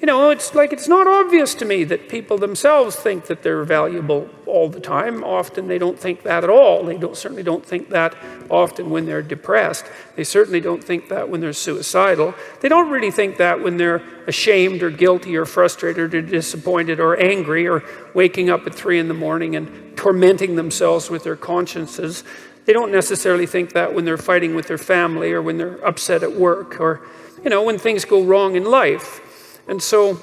It's like it's not obvious to me that people themselves think that they're valuable all the time. Often they don't think that at all. They certainly don't think that often when they're depressed. They certainly don't think that when they're suicidal. They don't really think that when they're ashamed or guilty or frustrated or disappointed or angry or waking up at 3 in the morning and tormenting themselves with their consciences. They don't necessarily think that when they're fighting with their family or when they're upset at work or, when things go wrong in life. And so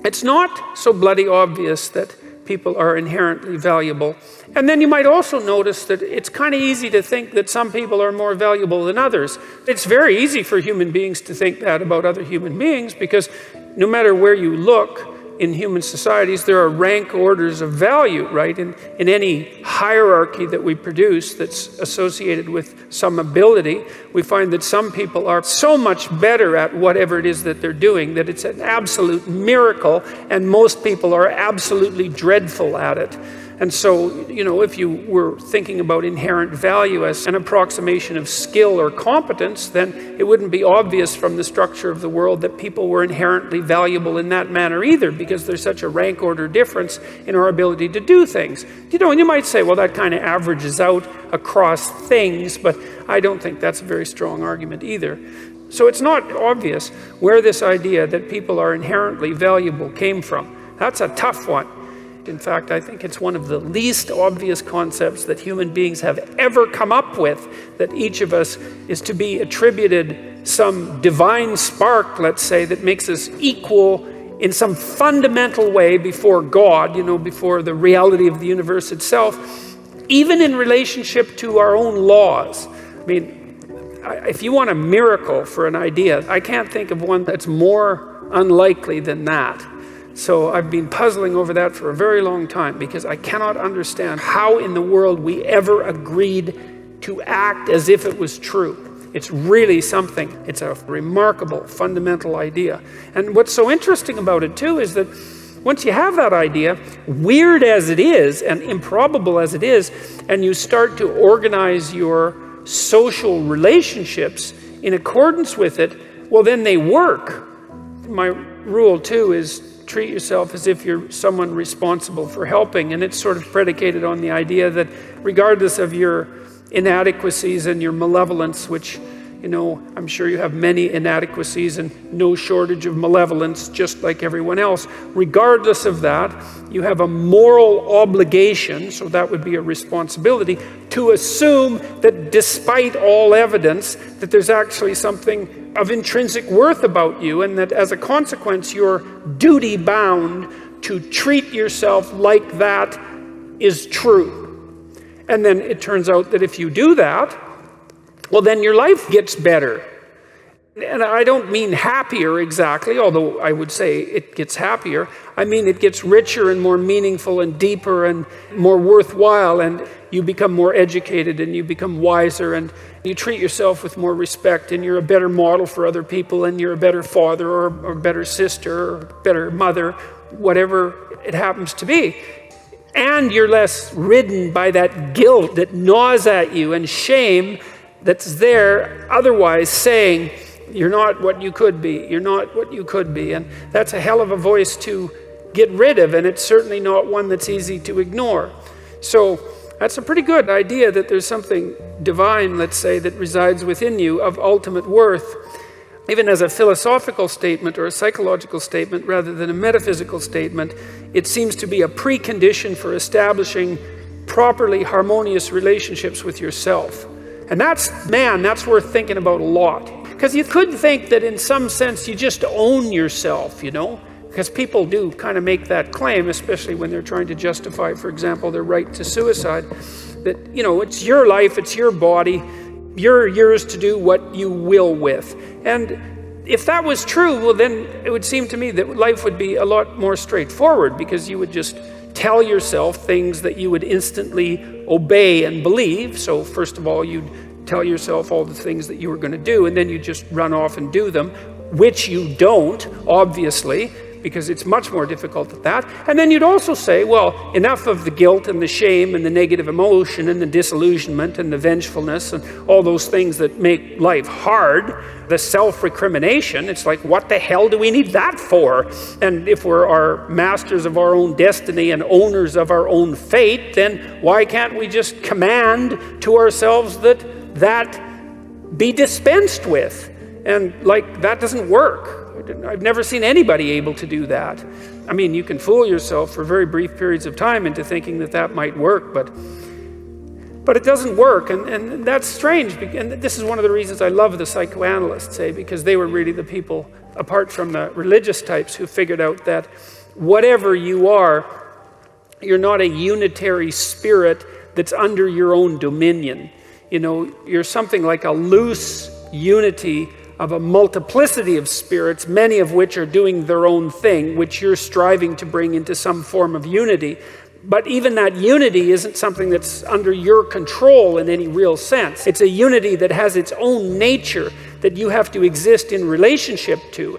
it's not so bloody obvious that people are inherently valuable. And then you might also notice that it's kind of easy to think that some people are more valuable than others. It's very easy for human beings to think that about other human beings because no matter where you look in human societies, there are rank orders of value, right? In any hierarchy that we produce that's associated with some ability, we find that some people are so much better at whatever it is that they're doing that it's an absolute miracle, and most people are absolutely dreadful at it. And so, if you were thinking about inherent value as an approximation of skill or competence, then it wouldn't be obvious from the structure of the world that people were inherently valuable in that manner either, because there's such a rank order difference in our ability to do things. And you might say, well, that kind of averages out across things, but I don't think that's a very strong argument either. So it's not obvious where this idea that people are inherently valuable came from. That's a tough one. In fact, I think it's one of the least obvious concepts that human beings have ever come up with, that each of us is to be attributed some divine spark, let's say, that makes us equal in some fundamental way before God, before the reality of the universe itself, even in relationship to our own laws. I mean, if you want a miracle for an idea, I can't think of one that's more unlikely than that. So I've been puzzling over that for a very long time because I cannot understand how in the world we ever agreed to act as if it was true. It's really something. It's a remarkable fundamental idea. And what's so interesting about it too is that once you have that idea, weird as it is and improbable as it is, and you start to organize your social relationships in accordance with it, well, then they work. My rule too is treat yourself as if you're someone responsible for helping, and it's sort of predicated on the idea that regardless of your inadequacies and your malevolence, which, I'm sure you have many inadequacies and no shortage of malevolence, just like everyone else. Regardless of that, you have a moral obligation, so that would be a responsibility, to assume that despite all evidence, that there's actually something of intrinsic worth about you, and that as a consequence, you're duty-bound to treat yourself like that is true. And then it turns out that if you do that, well, then your life gets better. And I don't mean happier exactly, although I would say it gets happier. I mean it gets richer and more meaningful and deeper and more worthwhile, and you become more educated and you become wiser and you treat yourself with more respect, and you're a better model for other people, and you're a better father or better sister or better mother, whatever it happens to be. And you're less ridden by that guilt that gnaws at you and shame that's there otherwise saying, you're not what you could be, you're not what you could be. And that's a hell of a voice to get rid of, and it's certainly not one that's easy to ignore. So that's a pretty good idea that there's something divine, let's say, that resides within you of ultimate worth. Even as a philosophical statement or a psychological statement rather than a metaphysical statement, it seems to be a precondition for establishing properly harmonious relationships with yourself. And that's worth thinking about a lot. Because you could think that in some sense you just own yourself, because people do kind of make that claim, especially when they're trying to justify, for example, their right to suicide, that, it's your life, it's your body, you're yours to do what you will with. And if that was true, well, then it would seem to me that life would be a lot more straightforward, because you would just tell yourself things that you would instantly obey and believe. So first of all, you'd tell yourself all the things that you were going to do, and then you just run off and do them, which you don't, obviously, because it's much more difficult than that. And then you'd also say, well, enough of the guilt and the shame and the negative emotion and the disillusionment and the vengefulness and all those things that make life hard, the self-recrimination. It's like, what the hell do we need that for? And if we're our masters of our own destiny and owners of our own fate, then why can't we just command to ourselves that be dispensed with? And like, that doesn't work. I've never seen anybody able to do that. I mean, you can fool yourself for very brief periods of time into thinking that might work, but it doesn't work, and that's strange. And this is one of the reasons I love the psychoanalysts, because they were really the people, apart from the religious types, who figured out that whatever you are, you're not a unitary spirit that's under your own dominion. You know, you're something like a loose unity of a multiplicity of spirits, many of which are doing their own thing, which you're striving to bring into some form of unity. But even that unity isn't something that's under your control in any real sense. It's a unity that has its own nature that you have to exist in relationship to.